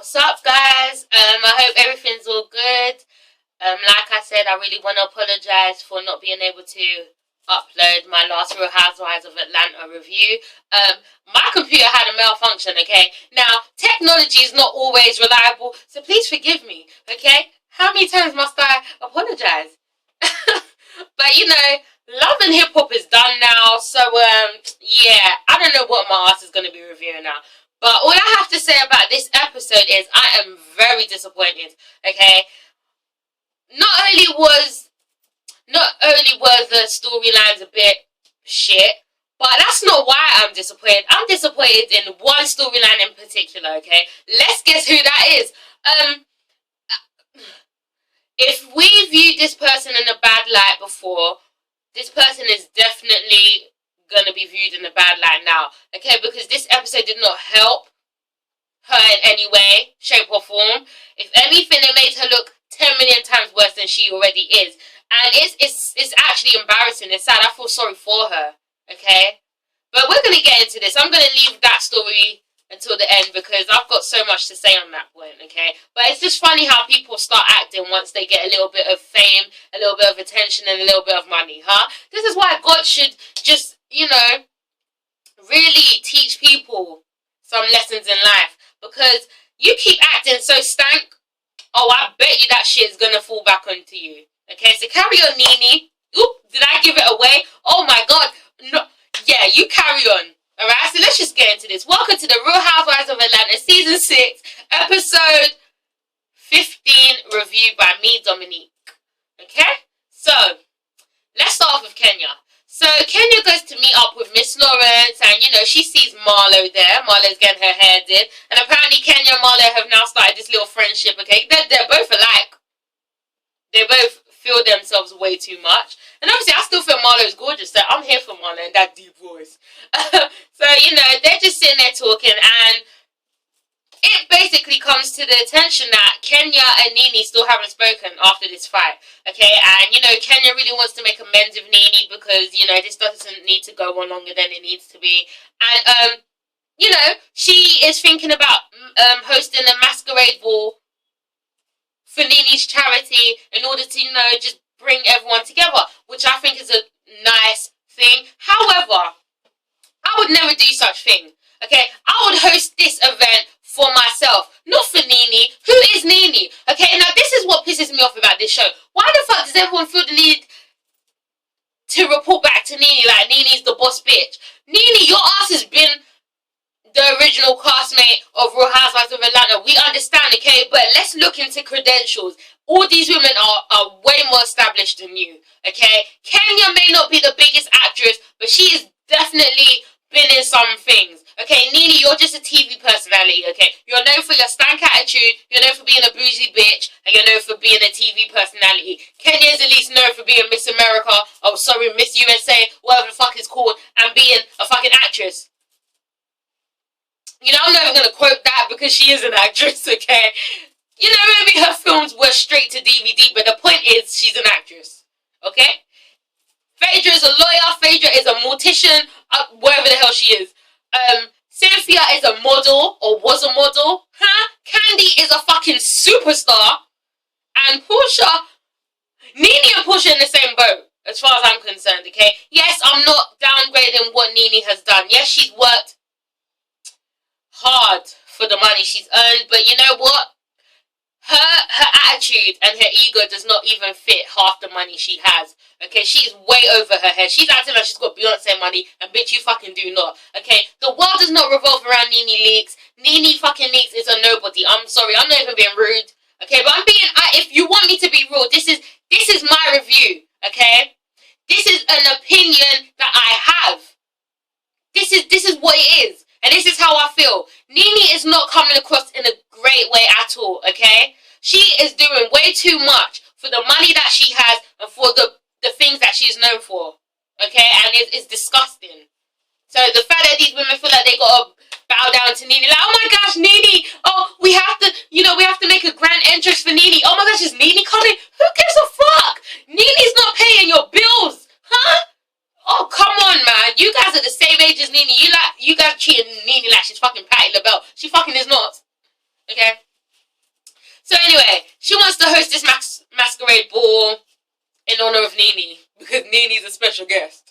What's up, guys? I hope everything's all good. Like I said, I really want to apologize for not being able to upload my last Real Housewives of Atlanta review. My computer had a malfunction, okay? Now, technology is not always reliable, so please forgive me, okay? How many times must I apologize? But, you know, Love and Hip Hop is done now, so, yeah, I don't know what my ass is going to be reviewing now. But all I have to say about this episode is I am very disappointed, okay? Not only were the storylines a bit shit, but that's not why I'm disappointed. I'm disappointed in one storyline in particular, okay? Let's guess who that is. If we viewed this person in a bad light before, this person is definitely gonna be viewed in a bad light now, okay? Because this episode did not help her in any way, shape or form. If anything, it made her look 10 million times worse than she already is. And it's actually embarrassing. It's sad. I feel sorry for her, okay? But we're going to get into this. I'm going to leave that story until the end because I've got so much to say on that point, okay? But it's just funny how people start acting once they get a little bit of fame, a little bit of attention, and a little bit of money, huh? This is why God should just, you know, really teach people some lessons in life. Because you keep acting so stank, oh, I bet you that shit is going to fall back onto you. Okay, so carry on, Nene. Oop, did I give it away? Oh my God. No, yeah, you carry on. Alright, so let's just get into this. Welcome to the Real Housewives of Atlanta, Season 6, Episode 15, reviewed by me, Dominique. Okay, so let's start off with Kenya. So Kenya goes to meet up with Miss Lawrence, and you know, she sees Marlo there. Marlo's getting her hair did, and apparently Kenya and Marlo have now started this little friendship, okay? They're both alike. They both feel themselves way too much. And obviously, I still feel Marlo's gorgeous, so I'm here for Marlo and that deep voice. So, you know, they're just sitting there talking, and it basically comes to the attention that Kenya and Nene still haven't spoken after this fight, okay? And, you know, Kenya really wants to make amends with Nene because, you know, this doesn't need to go on longer than it needs to be. And, you know, she is thinking about hosting a masquerade ball for Nene's charity in order to, you know, just bring everyone together, which I think is a nice thing. However, I would never do such thing, okay? I would host this event for myself, not for Nene. Who is Nene? Okay, now this is what pisses me off about this show. Why the fuck does everyone feel the need to report back to Nene like Nene's the boss bitch? Nene, your ass has been the original castmate of Real Housewives of Atlanta. We understand, okay? But let's look into credentials. All these women are way more established than you, okay? Kenya may not be the biggest actress, but she is definitely been in some things. Okay, Nene, you're just a TV personality, okay? You're known for your stank attitude, you're known for being a bougie bitch, and you're known for being a TV personality. Kenya is at least known for being Miss America, oh sorry, Miss USA, whatever the fuck it's called, and being a fucking actress. You know, I'm not even going to quote that because she is an actress, okay? You know, maybe her films were straight to DVD, but the point is she's an actress, okay? Phaedra is a lawyer, Phaedra is a mortician, wherever the hell she is. Cynthia is a model, or was a model, huh? Candy is a fucking superstar, and Portia, Nene and Portia in the same boat, as far as I'm concerned, okay? Yes, I'm not downgrading what Nene has done. Yes, she's worked hard for the money she's earned, but you know what? Her attitude and her ego does not even fit half the money she has. Okay, she's way over her head. She's acting like she's got Beyonce money, and bitch, you fucking do not. Okay, the world does not revolve around Nene Leakes. Nene fucking Leakes is a nobody. I'm sorry, I'm not even being rude. Okay, but I'm being. If you want me to be rude, this is my review. Okay, this is an opinion that I have. This is what it is. And this is how I feel. Nene is not coming across in a great way at all, okay? She is doing way too much for the money that she has and for the things that she's known for, okay? And it's disgusting. So the fact that these women feel like they gotta bow down to Nene, like, oh my gosh, Nene, oh, we have to, you know, we have to make a grand entrance for Nene. Oh my gosh, is Nene coming? Who gives a fuck? Nene's not paying your bills, huh? Oh, come on, man. You guys are the same age as Nene. You guys treating Nene like she's fucking Patti LaBelle. She fucking is not. Okay? wants to host this masquerade ball in honor of Nene, because Nene's a special guest.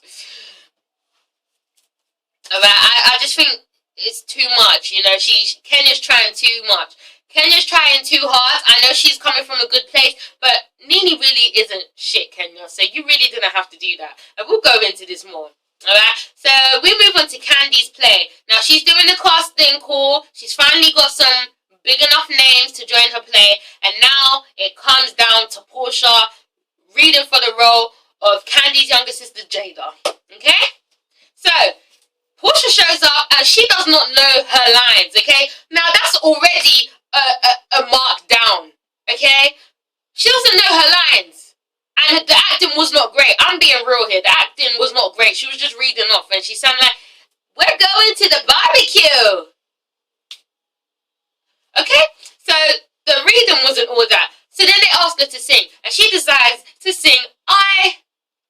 I just think it's too much, you know. Kenya's trying too much. Kenya's trying too hard. I know she's coming from a good place, but Nene really isn't shit, Kenya. So you really didn't have to do that. And we'll go into this more. Alright, so we move on to Candy's play. Now she's doing the casting call. She's finally got some big enough names to join her play. And now it comes down to Portia reading for the role of Candy's younger sister, Jada. Okay? So Portia shows up and she does not know her lines, okay? Now that's already a mark down, okay? She doesn't know her lines. And the acting was not great. I'm being real here. The acting was not great. She was just reading off and she sounded like, we're going to the barbecue. Okay? So the reading wasn't all that. So then they ask her to sing. And she decides to sing Eye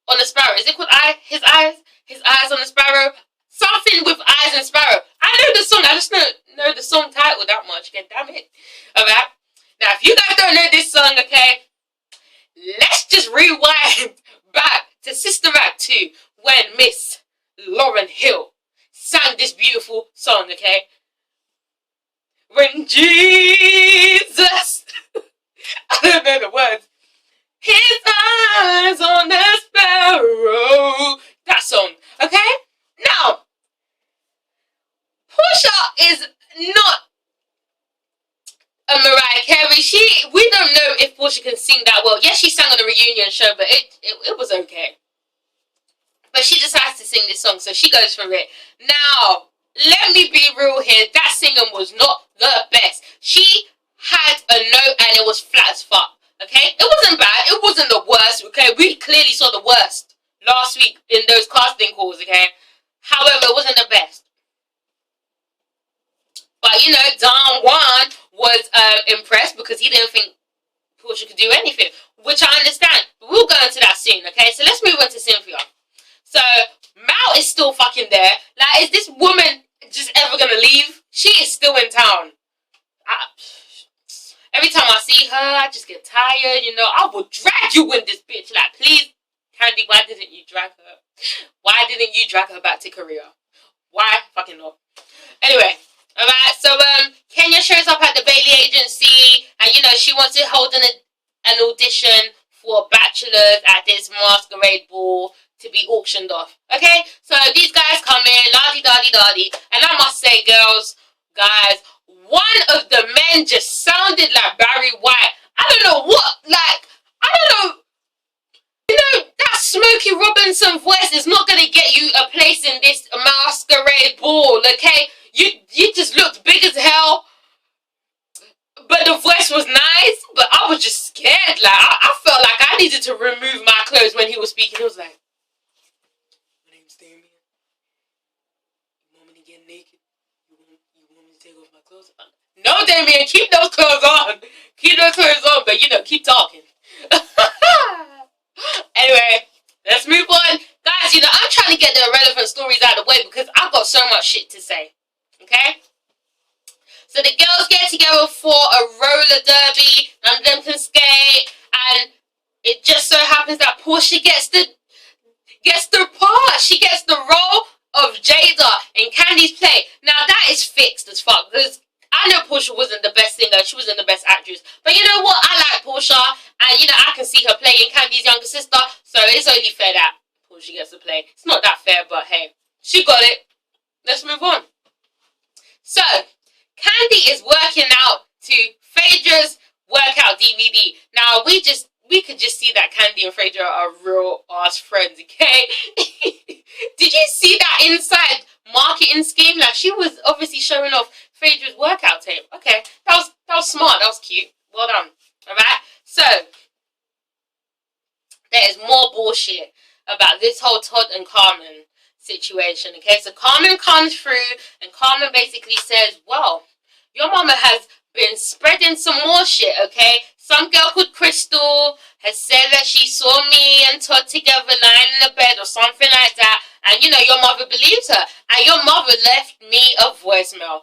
on the Sparrow. Is it called Eye? His eyes? His eyes on the sparrow? Something with eyes and sparrow. I know the song. I just know the song title that much. Okay, damn it. Alright. Now, if you guys don't know this song, okay, let's just rewind back to Sister Act 2 when Miss Lauryn Hill sang this beautiful song, okay? When Jesus, I don't know the words, his eyes on the sparrow. That song, okay? Now, Portia is not a Mariah Carey. We don't know if Portia can sing that well. Yes, she sang on the reunion show, but it was okay. But she decides to sing this song, so she goes for it. Now, let me be real here. That singing was not the best. She had a note and it was flat as fuck. Okay? It wasn't bad. It wasn't the worst. Okay? We clearly saw the worst last week in those casting calls. Okay? However, it wasn't the best. But, you know, Don Juan was impressed because he didn't think Portia could do anything. Which I understand. But we'll go into that soon. Okay? So let's move on to Cynthia. So, Mal is still fucking there. Like, is this woman just ever gonna leave? She is still in town. Every time I see her, I just get tired, you know. I will drag you in this bitch. Like, please, Candy, why didn't you drag her? Why didn't you drag her back to Korea? Why? Fucking not. Anyway, alright, so, Kenya shows up at the Bailey agency, and, you know, she wants to hold an audition for bachelors at this masquerade ball to be auctioned off. Okay? So these guys come in, la-di-da-di-da-di. And I must say, girls, guys, one of the men just sounded like Barry White. I don't know what, like, I don't know. You know, that Smokey Robinson voice is not going to get you a place in this masquerade ball, okay? You just looked big as hell. But the voice was nice, but I was just scared. Like, I felt like I needed to remove my clothes when he was speaking. He was like, my name's Damien. You want me to get naked? You want me to take off my clothes? No, Damien, keep those clothes on. Keep those clothes on, but, you know, keep talking. Anyway, let's move on. Guys, you know, I'm trying to get the irrelevant stories out of the way because I've got so much shit to say. Okay? So the girls get together for a roller derby. None of them can skate. And it just so happens that Portia gets the part. She gets the role of Jada in Candy's play. Now that is fixed as fuck. Because I know Portia wasn't the best singer. She wasn't the best actress. But you know what? I like Portia. And you know, I can see her playing Candy's younger sister. So it's only fair that Portia gets to play. It's not that fair, but hey. She got it. Let's move on. So, Candy is working out to Phaedra's workout DVD. Now, we could just see that Candy and Phaedra are real ass friends, okay? Did you see that inside marketing scheme? Like, she was obviously showing off Phaedra's workout tape. Okay, that was smart. That was cute. Well done. Alright? So, there is more bullshit about this whole Todd and Carmen situation, okay? So, Carmen comes through, and Carmen basically says, well, your mama has been spreading some more shit, okay? Some girl called Crystal has said that she saw me and Todd together lying in the bed or something like that. And, you know, your mother believes her. And your mother left me a voicemail.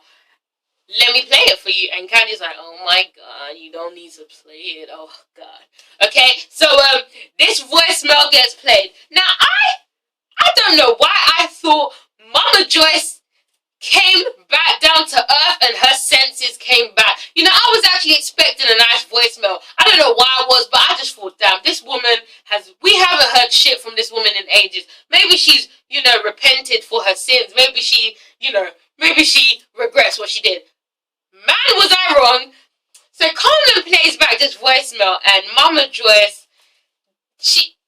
let me play it for you. And Candy's like, oh my god, you don't need to play it. Oh god. Okay, so this voicemail gets played. Now I don't know why I thought Mama Joyce came back down to earth and her senses came back. You know, I was actually expecting a nice voicemail. I don't know why I was, but I just thought, damn, this woman we haven't heard shit from this woman in ages. Maybe she's, you know, repented for her sins. Maybe she, you know, maybe she regrets what she did. Man, was I wrong. So Carmen plays back this voicemail and Mama Joyce,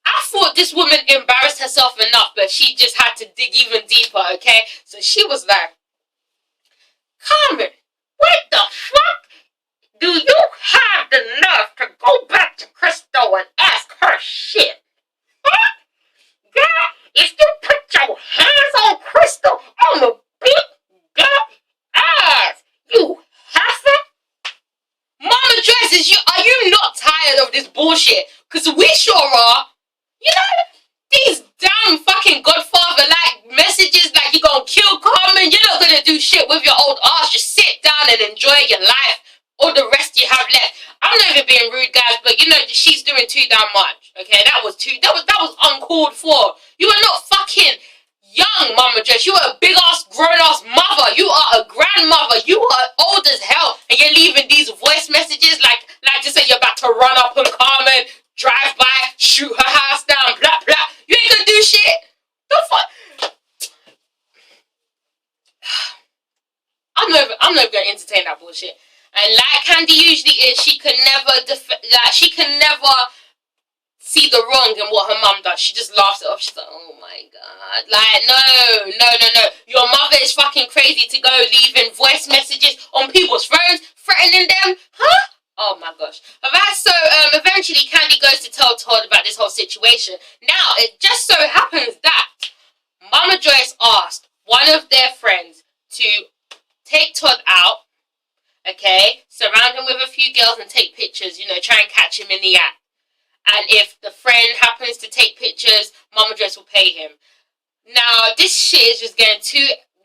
I thought this woman embarrassed herself enough, but she just had to dig even deeper, okay? So she was like, Carmen, what the fuck? Do you have the nerve to go back to Crystal and ask her shit? Huh? Girl, if you put your hands on Crystal, I'ma beat your ass. You heifer. Mama Joyce, are you not tired of this bullshit? Because we sure are. You know, these damn fucking Godfather-like messages like you're gonna kill Carmen, you're not gonna do shit with your old ass. Just sit down and enjoy your life or the rest you have left. I'm not even being rude, guys, but you know, she's doing too damn much. Okay, that was uncalled for. You are not fucking young, Mama Joyce. You are a big-ass, grown-ass mother. You are a grandmother. You are old as hell. And you're leaving these voice messages like to say you're about to run up on Carmen, drive by, shoot her house down, blah, blah. You ain't gonna do shit. The fuck? I'm not gonna entertain that bullshit. And like Candy usually is, she can never see the wrong in what her mum does. She just laughs it off. She's like, oh my god. Like, no. Your mother is fucking crazy to go leaving voice messages on people's phones, threatening them. Huh? Oh my gosh. Alright, so eventually Candy goes to tell Todd about this whole situation. Now, it just so happens that Mama Joyce asked one of their friends to take Todd out, okay, surround him with a few girls and take pictures, you know, try and catch him in the act. And if the friend happens to take pictures, Mama Joyce will pay him. Now, this shit is just getting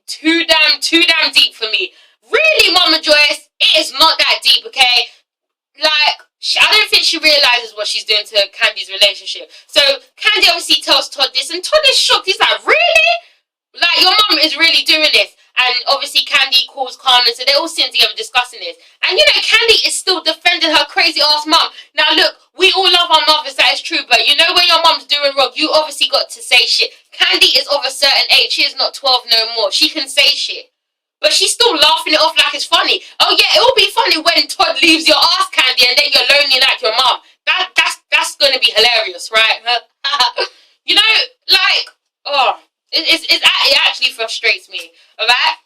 too damn deep for me. Really, Mama Joyce, it is not that deep, okay? Like, I don't think she realizes what she's doing to Candy's relationship. So, Candy obviously tells Todd this, and Todd is shocked. He's like, really? Like, your mum is really doing this. And obviously Candy calls Carmen, so they're all sitting together discussing this. And you know, Candy is still defending her crazy ass mum. Now look, we all love our mothers, that is true, but you know when your mum's doing wrong, you obviously got to say shit. Candy is of a certain age, she is not 12 no more. She can say shit. But she's still laughing it off like it's funny. Oh yeah, it will be funny when Todd leaves your ass, Candy, and then you're lonely like your mum. That's gonna be hilarious, right? You know, like, oh, it actually frustrates me, alright?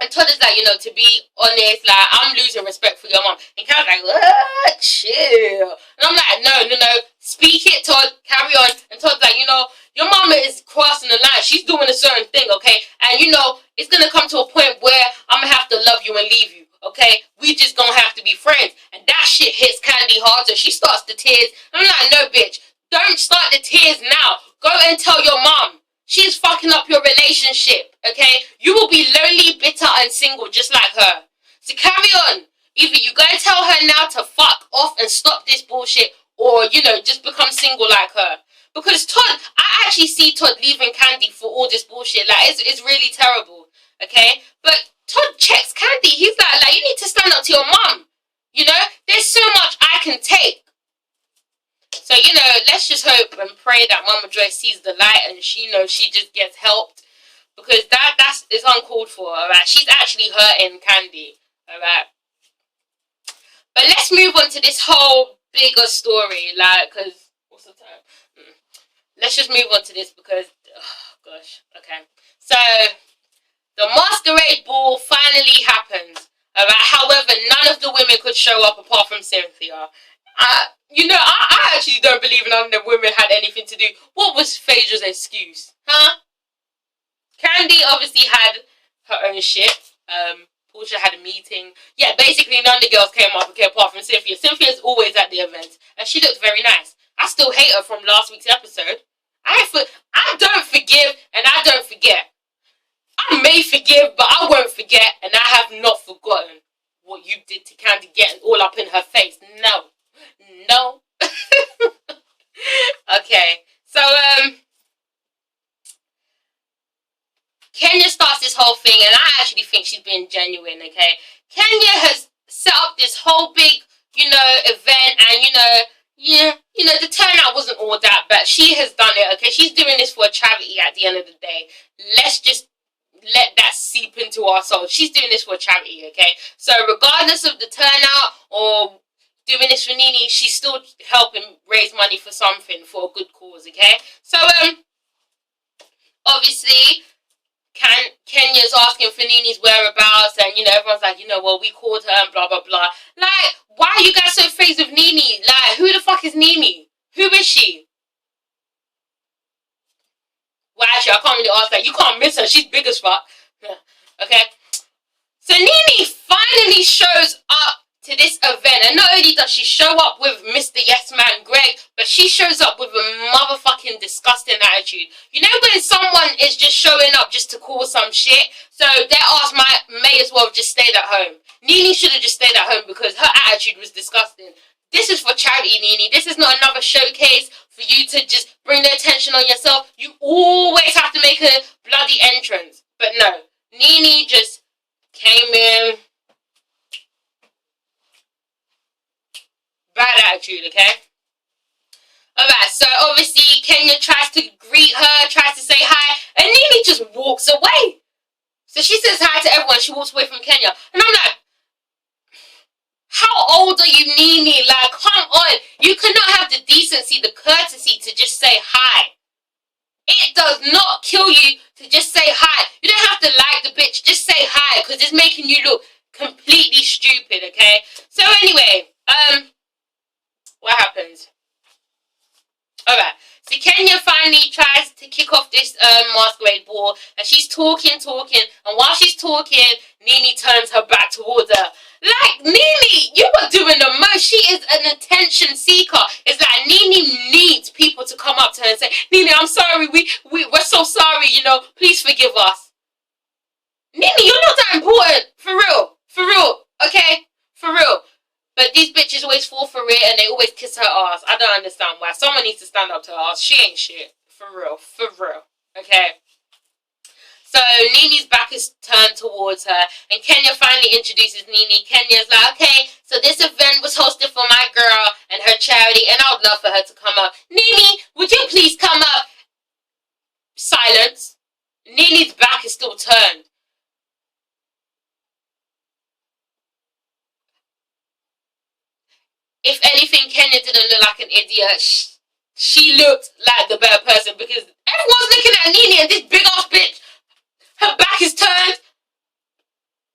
And Todd is like, you know, to be honest, like, I'm losing respect for your mom. And Carol's like, what? Chill. And I'm like, no. Speak it, Todd. Carry on. And Todd's like, you know, your mama is crossing the line. She's doing a certain thing, okay? And, you know, it's going to come to a point where I'm going to have to love you and leave you, okay? We just going to have to be friends. And that shit hits Candy hard, so she starts the tears. I'm like, no, bitch. Don't start the tears now. Go and tell your mom. She's fucking up your relationship, okay? You will be lonely, bitter, and single just like her. So carry on. Either you go and tell her now to fuck off and stop this bullshit, or, you know, just become single like her. Because Todd, I actually see Todd leaving Candy for all this bullshit. Like, it's really terrible, okay? But Todd checks Candy. He's like, you need to stand up to your mom. You know, there's so much I can take. So, you know, let's just hope and pray that Mama Joyce sees the light and she, you know, she just gets helped. Because that's uncalled for, alright? She's actually hurting Candy, alright? But let's move on to this whole bigger story, like, because, what's the time? Let's just move on to this because, oh, gosh, okay. So, the masquerade ball finally happens, alright? However, none of the women could show up apart from Cynthia. You know, I actually don't believe none of the women had anything to do. What was Phaedra's excuse? Huh? Candy obviously had her own shit. Portia had a meeting. Yeah, basically none of the girls came up, okay, apart from Cynthia. Cynthia's always at the event. And she looked very nice. I still hate her from last week's episode. I don't forgive and I don't forget. I may forgive, but I won't forget, and I have not forgotten what you did to Candy, getting all up in her face. No. No. Okay. So, Kenya starts this whole thing, and I actually think she's being genuine, okay? Kenya has set up this whole big, event, and, the turnout wasn't all that bad. She has done it, okay? She's doing this for a charity at the end of the day. Let's just let that seep into our souls. She's doing this for a charity, okay? So regardless of the turnout or doing this for Nene, she's still helping raise money for something, for a good cause, okay? So, obviously, Kenya's asking for Nene's whereabouts, and, everyone's like, well, we called her and blah, blah, blah. Like, why are you guys so afraid of Nene? Like, who the fuck is Nene? Who is she? Well, actually, I can't really ask that. You can't miss her. She's big as fuck. Okay? So Nene finally shows up to this event, and not only does she show up with Mr. Yes Man Greg, but she shows up with a motherfucking disgusting attitude. You know when someone is just showing up just to cause some shit? So their ass may as well have just stayed at home. Nene should have just stayed at home because her attitude was disgusting. This is for charity, Nene. This is not another showcase for you to just bring the attention on yourself. You always have to make a bloody entrance. But no, Nene just came in. Bad attitude, okay? Alright, so obviously Kenya tries to greet her, tries to say hi, and Nene just walks away. So she says hi to everyone, she walks away from Kenya. And I'm like, how old are you, Nene? Like, come on. You cannot have the decency, the courtesy to just say hi. It does not kill you to just say hi. You don't have to like the bitch, just say hi, because it's making you look completely stupid, okay? So anyway, what happens? Alright, so Kenya finally tries to kick off this masquerade ball, and she's talking, and while she's talking, Nene turns her back towards her. Like, Nene, you were doing the most. She is an attention seeker. It's like Nene needs people to come up to her and say, Nene, I'm sorry, we're so sorry, please forgive us. Nene, you're not that important, for real, okay, for real. But these bitches always fall for it, and they always kiss her ass. I don't understand why. Someone needs to stand up to her ass. She ain't shit. For real. Okay? So, Nene's back is turned towards her, and Kenya finally introduces Nene. Kenya's like, okay, so this event was hosted for my girl and her charity, and I would love for her to come up. Nene, would you please come up? Silence. Nene's back is still turned. If anything, Kenya didn't look like an idiot. She looked like the better person because everyone's looking at Nene and this big ass bitch, her back is turned.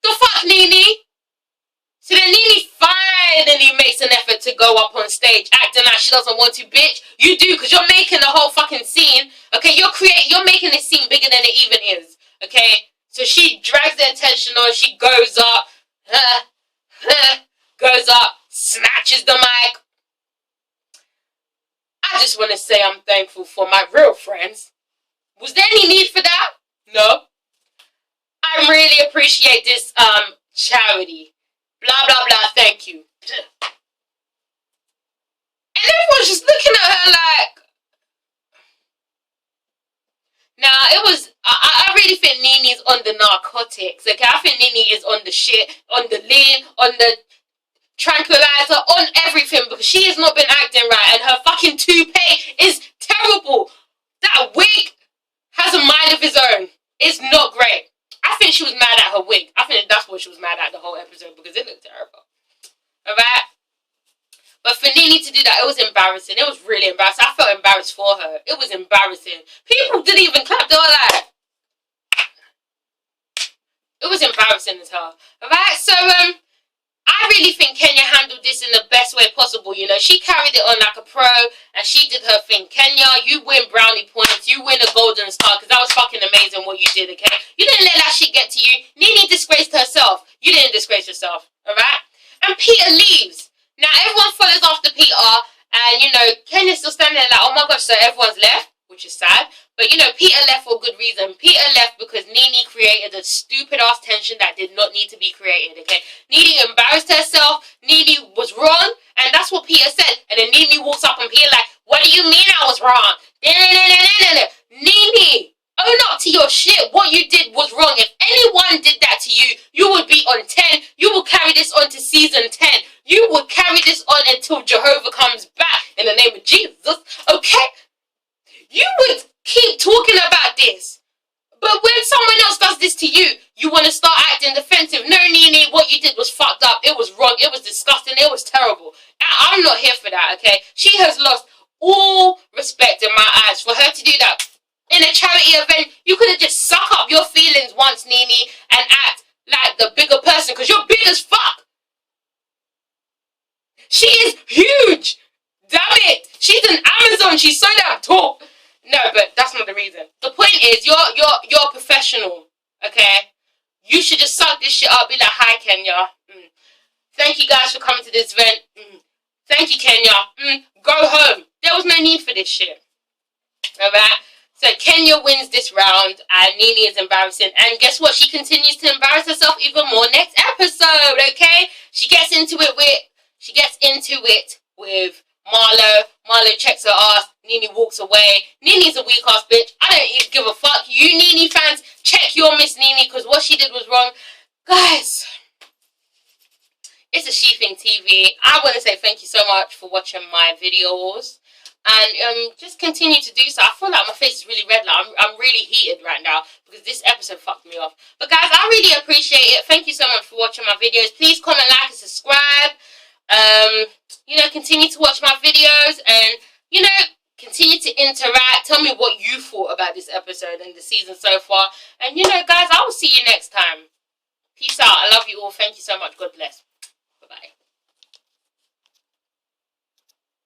The fuck, Nene? So then Nene finally makes an effort to go up on stage, acting like she doesn't want to, bitch. You do, because you're making the whole fucking scene. Okay, you're making this scene bigger than it even is. Okay? So she drags the attention on, she goes up, snatches the mic. I just want to say I'm thankful for my real friends. Was there any need for that? No. I really appreciate this charity. Blah, blah, blah, thank you. And everyone's just looking at her like... Now, it was... I really think Nene's on the narcotics, okay? I think Nene is on the shit, on the lean, on the tranquilizer, on everything, because she has not been acting right, and her fucking toupee is terrible. That wig has a mind of its own. It's not great. I think she was mad at her wig. I think that's what she was mad at the whole episode, because it looked terrible. Alright? But for Nene to do that, it was embarrassing. It was really embarrassing. I felt embarrassed for her. It was embarrassing. People didn't even clap. They were like... It was embarrassing as hell. Alright? So, I really think Kenya handled this in the best way possible, She carried it on like a pro, and she did her thing. Kenya, you win brownie points, you win a golden star, because that was fucking amazing what you did, okay? You didn't let that shit get to you. Nene disgraced herself. You didn't disgrace yourself, alright? And Peter leaves. Now, everyone follows after Peter, and, Kenya's still standing there like, oh my gosh, so everyone's left, which is sad. But you know, Peter left for a good reason. Peter left because Nene created a stupid ass tension that did not need to be created, okay? Nene embarrassed herself. Nene was wrong, and that's what Peter said. And then Nene walks up and Peter like, what do you mean I was wrong? Nene, own up to your shit. What you did was wrong. If anyone did that to you, you would be on 10. You will carry this on to season 10. You will carry this on until Jehovah comes back in the name of Jesus, okay? You would keep talking about this. But when someone else does this to you, you want to start acting defensive. No, Nene, what you did was fucked up. It was wrong. It was disgusting. It was terrible. I'm not here for that, okay? She has lost all respect in my eyes for her to do that. In a charity event, you could have just suck up your feelings once, Nene, and act like the bigger person, because you're big as fuck. She is huge. Damn it. She's an Amazon. She's so damn tall. No, but that's not the reason. The point is, you're a professional, okay? You should just suck this shit up. Be like, hi, Kenya. Thank you guys for coming to this event. Thank you, Kenya. Go home. There was no need for this shit. Alright? So Kenya wins this round, and Nene is embarrassing. And guess what? She continues to embarrass herself even more next episode, okay? She gets into it with Marlo. Marlo checks her ass. Nene walks away. Nene's a weak ass bitch. I don't give a fuck. You Nene fans, check your Miss Nene, because what she did was wrong. Guys, it's ItsASheThIngTV. I want to say thank you so much for watching my videos. And just continue to do so. I feel like my face is really red. Like I'm really heated right now because this episode fucked me off. But guys, I really appreciate it. Thank you so much for watching my videos. Please comment, like, and subscribe. You know, continue to watch my videos and, you know, continue to interact. Tell me what you thought about this episode and the season so far. And, you know, guys, I will see you next time. Peace out. I love you all. Thank you so much. God bless.